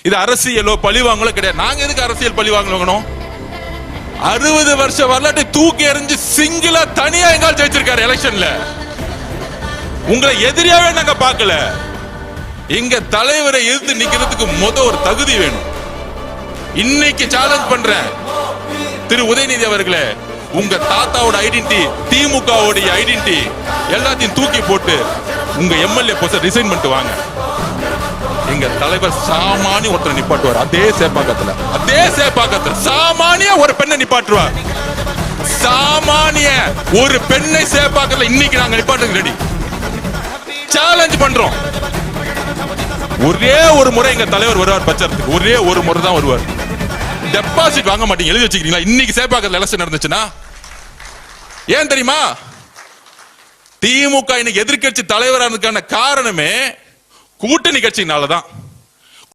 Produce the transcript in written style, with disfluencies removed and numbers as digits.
இது அரசியலோ பழிவாங்களோ கிடையாது. நாங்க எதுக்கு அரசியல் பழி வாங்கணும்? 60 வருஷ வரலாற்றை தூக்கி எறிஞ்சு சிங்கிளா தனியா எங்கால் ஜெயிச்சிருக்காரு எலெக்ஷன்ல. உங்களை எதிரியாவே நாங்க பார்க்கல. எங்க தலைவரை எதிர்த்து நிக்கிறதுக்கு ஒரு தகுதி வேணும். இன்னைக்கு சேலஞ்ச் பண்றேன் திரு உதயநிதி அவர்களே, உங்க தாத்தாவோட ஐடென்டிட்டி, திமுகவுடைய ஐடென்டிட்டி எல்லாத்தையும் தூக்கி போட்டு உங்க எம்எல்ஏ போஸ்ட் ரிசைன் பண்ணிட்டு வாங்க. எங்க தலைவர் சாமானிய ஒருத்தர் நிப்பாட்டுவார். அதே சேப்பாக்கத்துல சாமானிய ஒரு பெண்ணை நிப்பாட்டுவார். சாமானிய ஒரு பெண்ணை சேப்பாக்கத்துல இன்னைக்கு நாங்க நிப்பாட்டுறதுக்கு ரெடி. சேலஞ்ச் பண்றோம். ஒரே ஒரு முறை எங்க தலைவர் வருவார் பிரச்சாரத்துக்கு. ஒரே ஒரு முறை தான் வருவார். டெபாசிட் வாங்க மாட்டீங்க, எழுதி வச்சுக்கிறீங்களா? இன்னைக்கு சேப்பாக்கத்துல எலெக்ஷன் நடந்துச்சுன்னா ஏன் தெரியுமா? திமுக இன்னைக்கு எதிர்க்கட்சி தலைவரானதுக்கான காரணமே கூட்டணி கட்சினாலதான்.